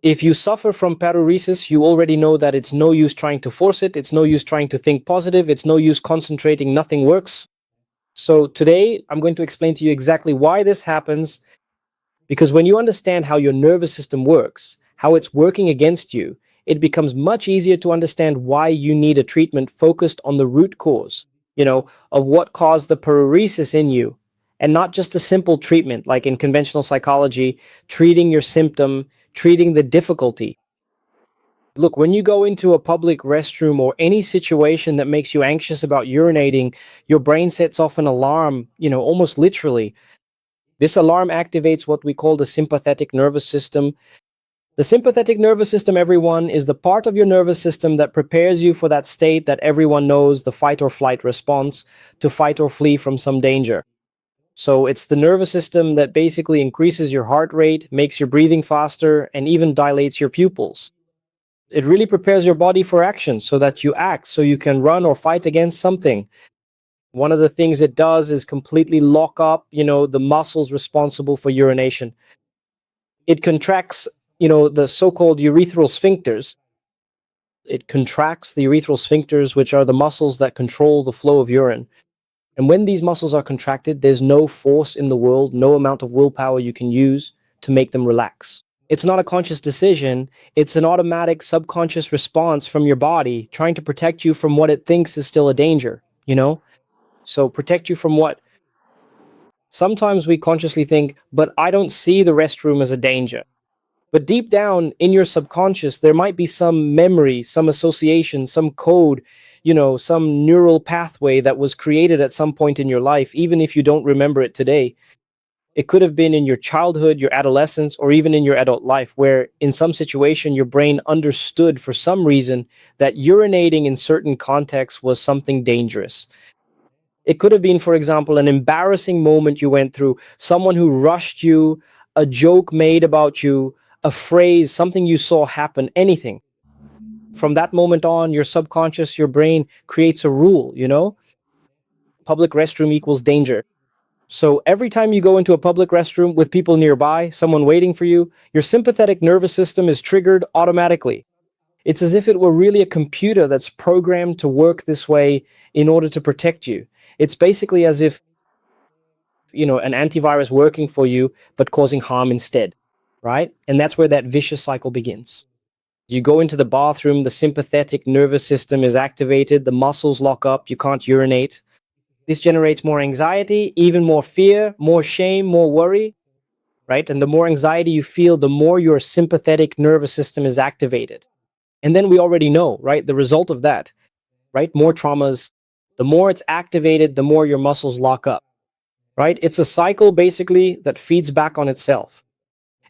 If you suffer from paruresis, you already know that it's no use trying to force it, it's no use trying to think positive, it's no use concentrating, nothing works. So today, I'm going to explain to you exactly why this happens, because when you understand how your nervous system works, how it's working against you, it becomes much easier to understand why you need a treatment focused on the root cause, of what caused the paruresis in you, and not just a simple treatment like in conventional psychology, treating your symptom, treating the difficulty. Look, when you go into a public restroom or any situation that makes you anxious about urinating, your brain sets off an alarm, almost literally. This alarm activates what we call the sympathetic nervous system. The sympathetic nervous system, everyone, is the part of your nervous system that prepares you for that state that everyone knows, the fight or flight response, to fight or flee from some danger. So it's the nervous system that basically increases your heart rate, makes your breathing faster, and even dilates your pupils. It really prepares your body for action so that you act, so you can run or fight against something. One of the things it does is completely lock up, the muscles responsible for urination. It contracts, the so-called urethral sphincters. It contracts the urethral sphincters, which are the muscles that control the flow of urine. And when these muscles are contracted, there's no force in the world, no amount of willpower you can use to make them relax. It's not a conscious decision, it's an automatic subconscious response from your body trying to protect you from what it thinks is still a danger, So protect you from what? Sometimes we consciously think, but I don't see the restroom as a danger. But deep down in your subconscious, there might be some memory, some association, some code, some neural pathway that was created at some point in your life, even if you don't remember it today. It could have been in your childhood, your adolescence, or even in your adult life, where in some situation your brain understood for some reason that urinating in certain contexts was something dangerous. It could have been, for example, an embarrassing moment you went through, someone who rushed you, a joke made about you, a phrase, something you saw happen, anything. From that moment on, your subconscious, your brain creates a rule, Public restroom equals danger. So every time you go into a public restroom with people nearby, someone waiting for you, your sympathetic nervous system is triggered automatically. It's as if it were really a computer that's programmed to work this way in order to protect you. It's basically as if, an antivirus working for you, but causing harm instead, right? And that's where that vicious cycle begins. You go into the bathroom, the sympathetic nervous system is activated, the muscles lock up, you can't urinate. This generates more anxiety, even more fear, more shame, more worry, right? And the more anxiety you feel, the more your sympathetic nervous system is activated. And then we already know, right? The result of that, right? More traumas. The more it's activated, the more your muscles lock up, right? It's a cycle basically that feeds back on itself.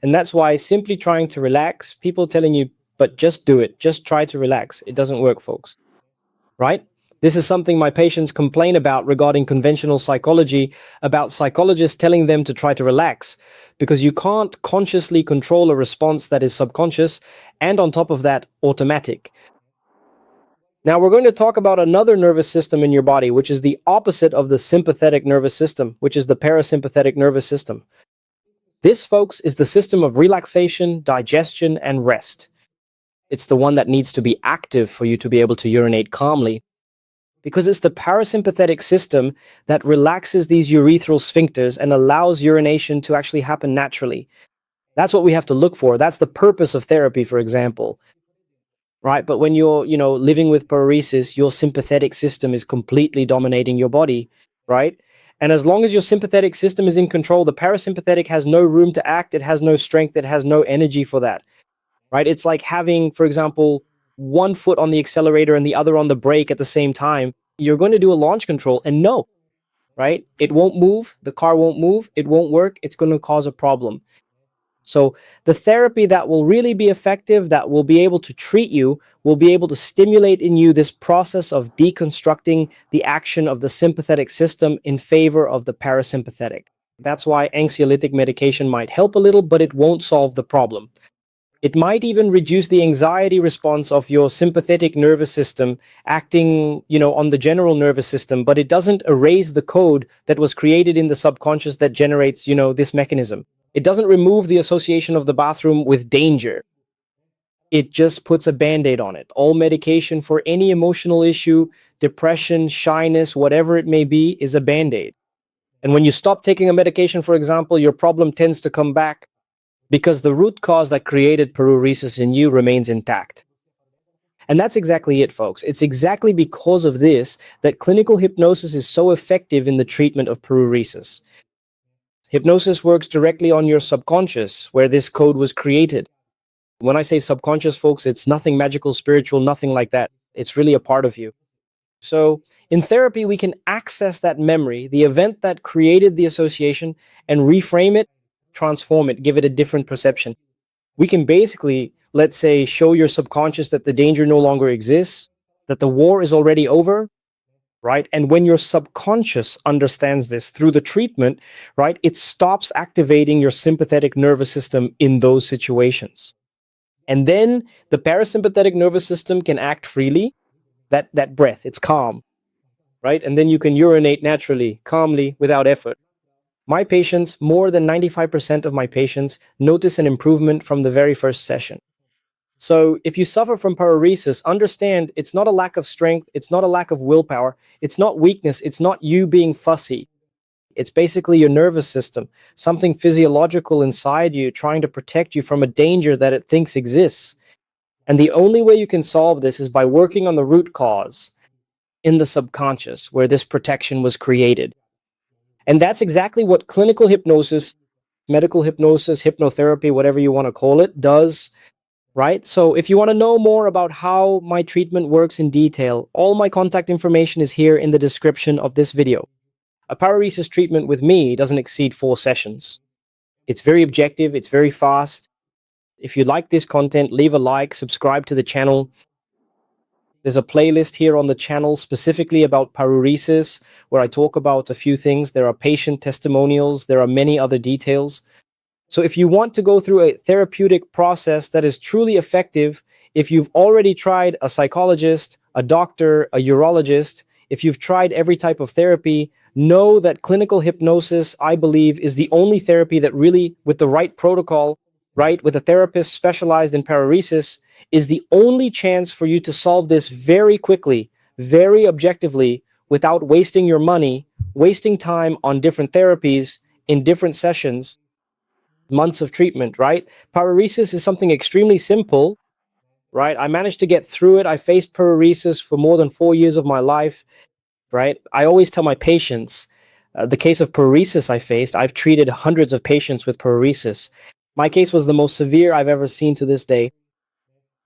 And that's why simply trying to relax, people telling you, but just do it, just try to relax. It doesn't work, folks, right? This is something my patients complain about regarding conventional psychology, about psychologists telling them to try to relax, because you can't consciously control a response that is subconscious and on top of that, automatic. Now we're going to talk about another nervous system in your body, which is the opposite of the sympathetic nervous system, which is the parasympathetic nervous system. This, folks, is the system of relaxation, digestion, and rest. It's the one that needs to be active for you to be able to urinate calmly, because it's the parasympathetic system that relaxes these urethral sphincters and allows urination to actually happen naturally. That's what we have to look for. That's the purpose of therapy, for example. Right? But when you're, living with paruresis, your sympathetic system is completely dominating your body, right? And as long as your sympathetic system is in control, the parasympathetic has no room to act, it has no strength, it has no energy for that, right? It's like having, for example, one foot on the accelerator and the other on the brake at the same time. You're going to do a launch control and no, right? It won't move, the car won't move, it won't work, it's going to cause a problem. So the therapy that will really be effective, that will be able to treat you, will be able to stimulate in you this process of deconstructing the action of the sympathetic system in favor of the parasympathetic. That's why anxiolytic medication might help a little, but it won't solve the problem. It might even reduce the anxiety response of your sympathetic nervous system acting, on the general nervous system, but it doesn't erase the code that was created in the subconscious that generates, this mechanism. It doesn't remove the association of the bathroom with danger. It just puts a band-aid on it. All medication for any emotional issue, depression, shyness, whatever it may be, is a band-aid. And when you stop taking a medication, for example, your problem tends to come back because the root cause that created paruresis in you remains intact. And that's exactly it, folks. It's exactly because of this that clinical hypnosis is so effective in the treatment of paruresis. Hypnosis works directly on your subconscious, where this code was created. When I say subconscious, folks, it's nothing magical, spiritual, nothing like that. It's really a part of you. So in therapy, we can access that memory, the event that created the association, and reframe it, transform it, give it a different perception. We can basically, let's say, show your subconscious that the danger no longer exists, that the war is already over, right? And when your subconscious understands this through the treatment, right, it stops activating your sympathetic nervous system in those situations. And then the parasympathetic nervous system can act freely. That breath, it's calm, right? And then you can urinate naturally, calmly, without effort. My patients, more than 95% of my patients, notice an improvement from the very first session. So if you suffer from paruresis, understand it's not a lack of strength, it's not a lack of willpower, it's not weakness, it's not you being fussy. It's basically your nervous system, something physiological inside you trying to protect you from a danger that it thinks exists. And the only way you can solve this is by working on the root cause in the subconscious where this protection was created. And that's exactly what clinical hypnosis, medical hypnosis, hypnotherapy, whatever you want to call it, does, right? So if you want to know more about how my treatment works in detail, all my contact information is here in the description of this video. A paruresis treatment with me doesn't exceed 4 sessions. It's very objective, it's very fast. If you like this content, leave a like, subscribe to the channel. There's a playlist here on the channel specifically about paruresis, where I talk about a few things. There are patient testimonials, there are many other details. So if you want to go through a therapeutic process that is truly effective, if you've already tried a psychologist, a doctor, a urologist, if you've tried every type of therapy, know that clinical hypnosis, I believe, is the only therapy that really, with the right protocol, right, with a therapist specialized in paruresis, is the only chance for you to solve this very quickly, very objectively, without wasting your money, wasting time on different therapies in different sessions, months of treatment, right? Paruresis is something extremely simple, right? I managed to get through it. I faced paruresis for more than 4 years of my life, right? I always tell my patients, the case of paruresis I faced, I've treated hundreds of patients with paruresis. My case was the most severe I've ever seen to this day,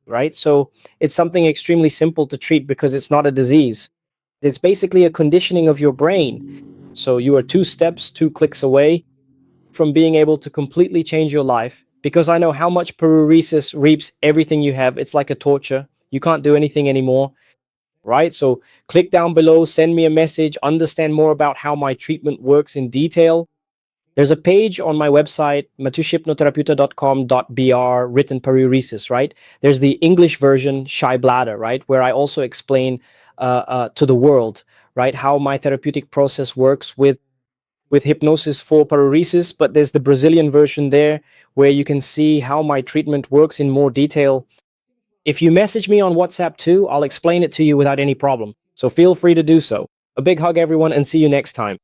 right? So it's something extremely simple to treat because it's not a disease. It's basically a conditioning of your brain. So you are 2 steps, 2 clicks away from being able to completely change your life, because I know how much paruresis reaps everything you have. It's like a torture. You can't do anything anymore, right? So click down below, send me a message, understand more about how my treatment works in detail. There's a page on my website, matushhypnotherapeuta.com.br, written paruresis, right? There's the English version, Shy Bladder, right? Where I also explain to the world, right, how my therapeutic process works with hypnosis for paruresis. But there's the Brazilian version there where you can see how my treatment works in more detail. If you message me on WhatsApp too, I'll explain it to you without any problem. So feel free to do so. A big hug, everyone, and see you next time.